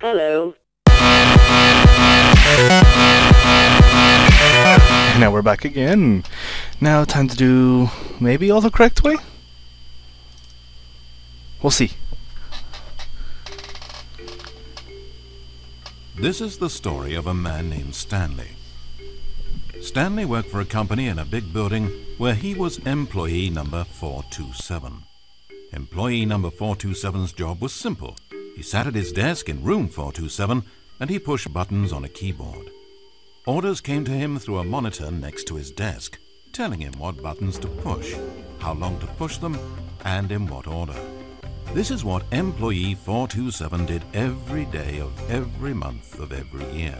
Hello. Now we're back again. Now time to do maybe all the correct way? We'll see. This is the story of a man named Stanley. Stanley worked for a company in a big building where he was employee number 427. Employee number 427's job was simple. He sat at his desk in room 427 and he pushed buttons on a keyboard. Orders came to him through a monitor next to his desk, telling him what buttons to push, how long to push them, and in what order. This is what employee 427 did every day of every month of every year.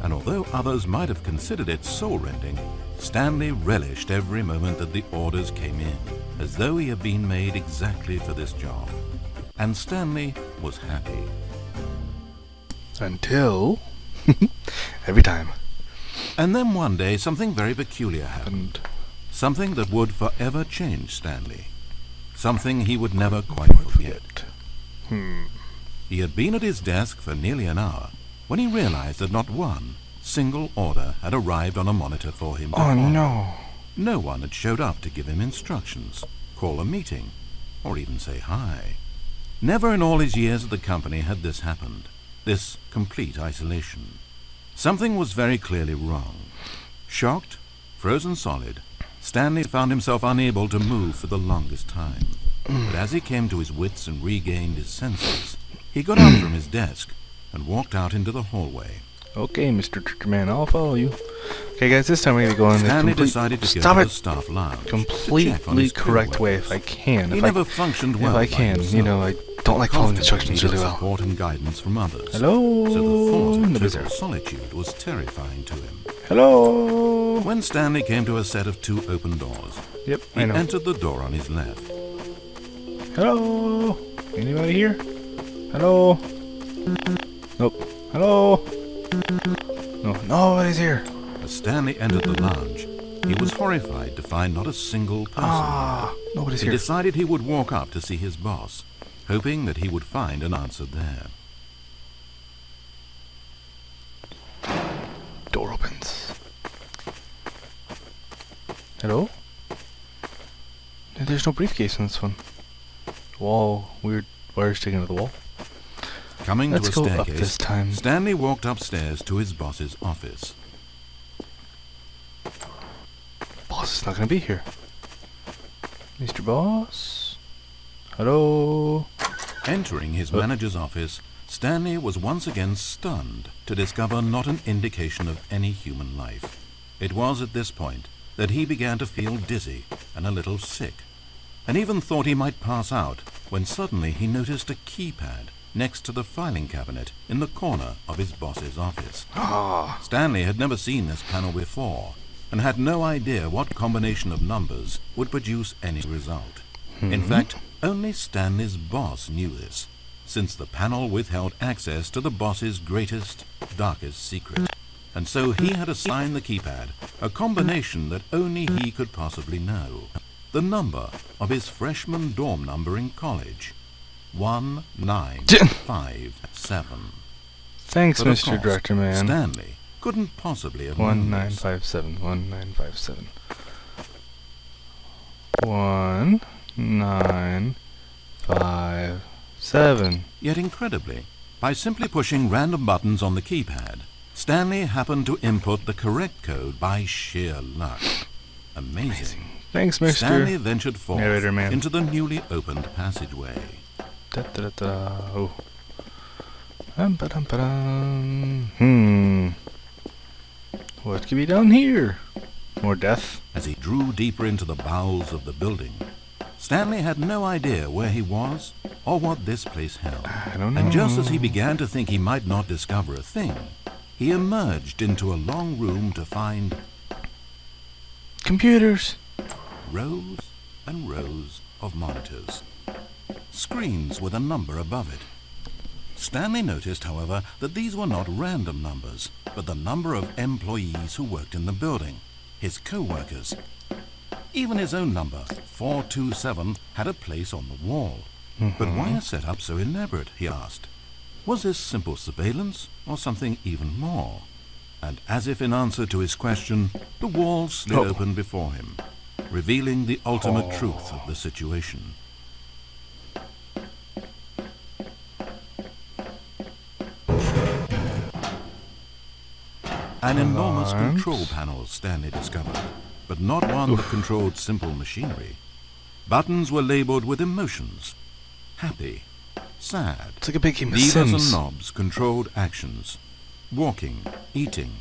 And although others might have considered it soul-rending, Stanley relished every moment that the orders came in, as though he had been made exactly for this job. And Stanley was happy. Until... every time. And then one day something very peculiar happened. Something that would forever change Stanley. Something he would never quite forget. He had been at his desk for nearly an hour when he realized that not one single order had arrived on a monitor for him. Oh no! No one had showed up to give him instructions, call a meeting, or even say hi. Never in all his years at the company had this happened, this complete isolation. Something was very clearly wrong. Shocked, frozen solid, Stanley found himself unable to move for the longest time. But as he came to his wits and regained his senses, he got up from his desk and walked out into the hallway. Okay, Mr. Man, I'll follow you. Okay, guys, this time we're going to go in Stanley the decided to go to the staff lounge completely correct way if I can. He never functioned well. If I can, you know, I don't like following instructions really well. Support and guidance from others. Hello. So the thought of total solitude was terrifying to him. Hello. When Stanley came to a set of two open doors, yep, he entered the door on his left. Hello. Anybody here? Hello. Nope. Hello. No, nobody's here. As Stanley entered the lounge, he was horrified to find not a single person there. Nobody's here. He decided he would walk up to see his boss, hoping that he would find an answer there. Door opens. Hello? There's no briefcase in this one. Wall, weird wires sticking to the wall. Coming Let's to a go staircase, up this time. Stanley walked upstairs to his boss's office. Boss is not going to be here. Mr. Boss? Hello? Entering his manager's office, Stanley was once again stunned to discover not an indication of any human life. It was at this point that he began to feel dizzy and a little sick, and even thought he might pass out when suddenly he noticed a keypad next to the filing cabinet in the corner of his boss's office. Stanley had never seen this panel before and had no idea what combination of numbers would produce any result. In fact, only Stanley's boss knew this, since the panel withheld access to the boss's greatest, darkest secret. And so he had assigned the keypad a combination that only he could possibly know. The number of his freshman dorm number in college. 1957. Thanks, But of Mr. course, Director Man. Stanley couldn't possibly have known this. 1957. 1957. 1957. Yet incredibly, by simply pushing random buttons on the keypad, Stanley happened to input the correct code by sheer luck. Amazing. Thanks, Mr. Stanley ventured forth Narrator Man. into the newly opened passageway. Oh. What could be down here? More death? As he drew deeper into the bowels of the building, Stanley had no idea where he was or what this place held. I don't know. And just as he began to think he might not discover a thing, he emerged into a long room to find computers. Rows and rows of monitors. Screens with a number above it. Stanley noticed, however, that these were not random numbers, but the number of employees who worked in the building, his co-workers. Even his own number, 427, had a place on the wall. But why a setup so elaborate, he asked. Was this simple surveillance or something even more? And as if in answer to his question, the wall slid open before him, revealing the ultimate truth of the situation. An enormous control panel Stanley discovered, but not one that controlled simple machinery. Buttons were labeled with emotions. Happy, sad. It's like a big game of Levers Sims. and knobs controlled actions. Walking, eating,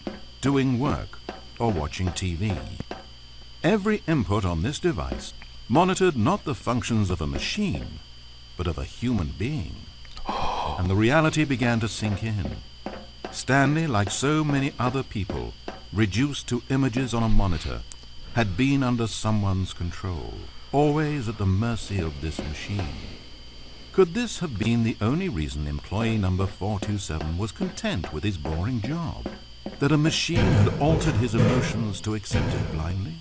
doing work, or watching TV. Every input on this device monitored not the functions of a machine, but of a human being. And the reality began to sink in. Stanley, like so many other people, reduced to images on a monitor, had been under someone's control, always at the mercy of this machine. Could this have been the only reason employee number 427 was content with his boring job? That a machine had altered his emotions to accept it blindly?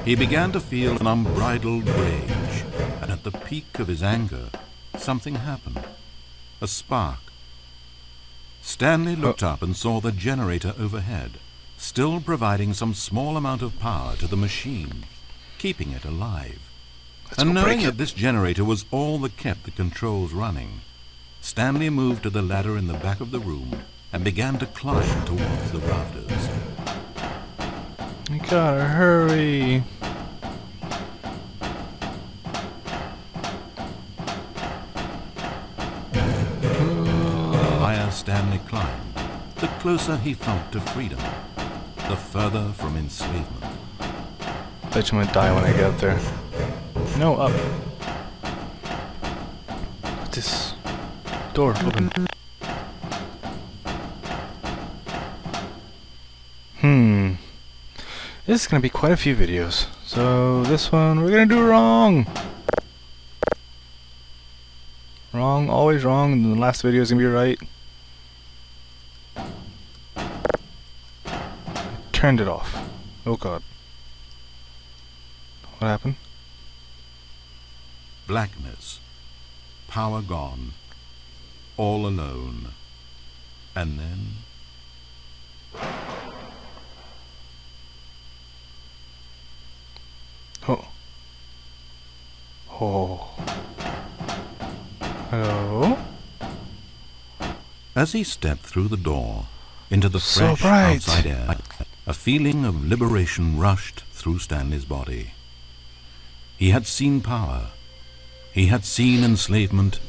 He began to feel an unbridled rage, and at the peak of his anger, something happened. A spark. Stanley looked up and saw the generator overhead, still providing some small amount of power to the machine, keeping it alive. And knowing that this generator was all that kept the controls running, Stanley moved to the ladder in the back of the room and began to climb towards the rafters. You gotta hurry. The higher Stanley climbed, the closer he felt to freedom, the further from enslavement. Bet you might die when I get up there. No, up. What's this? Door, open. This is gonna be quite a few videos. So this one we're gonna do wrong. Wrong, always wrong, and the last video is gonna be right. I turned it off. Oh god. What happened? Blackness, power gone, all alone, and then... Oh. Oh. Hello? As he stepped through the door into the So fresh bright. outside air, a feeling of liberation rushed through Stanley's body. He had seen power, he had seen enslavement,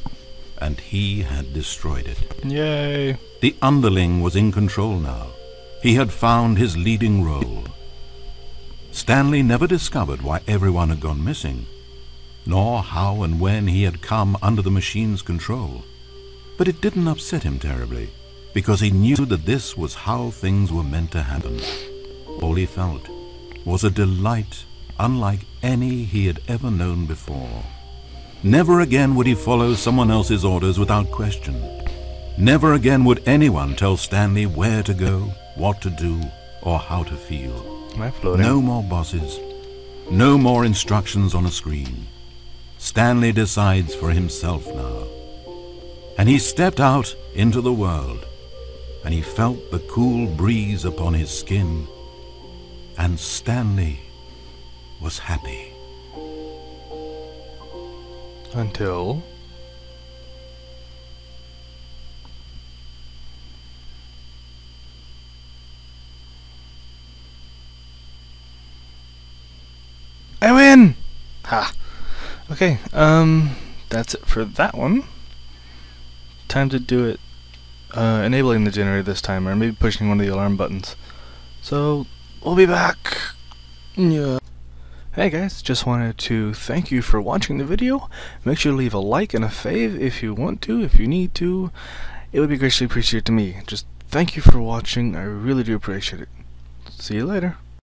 and he had destroyed it. Yay. The underling was in control now. He had found his leading role. Stanley never discovered why everyone had gone missing, nor how and when he had come under the machine's control. But it didn't upset him terribly, because he knew that this was how things were meant to happen. All he felt was a delight unlike any he had ever known before. Never again would he follow someone else's orders without question. Never again would anyone tell Stanley where to go, what to do, or how to feel. Am I floating? No more bosses. No more instructions on a screen. Stanley decides for himself now. And he stepped out into the world, and he felt the cool breeze upon his skin, and Stanley was happy. Until... I win! Ha! Okay, that's it for that one. Time to do it, enabling the generator this time, or maybe pushing one of the alarm buttons. So, we'll be back! Yeah. Hey guys, just wanted to thank you for watching the video. Make sure to leave a like and a fave if you want to, if you need to. It would be greatly appreciated to me. Just thank you for watching, I really do appreciate it. See you later.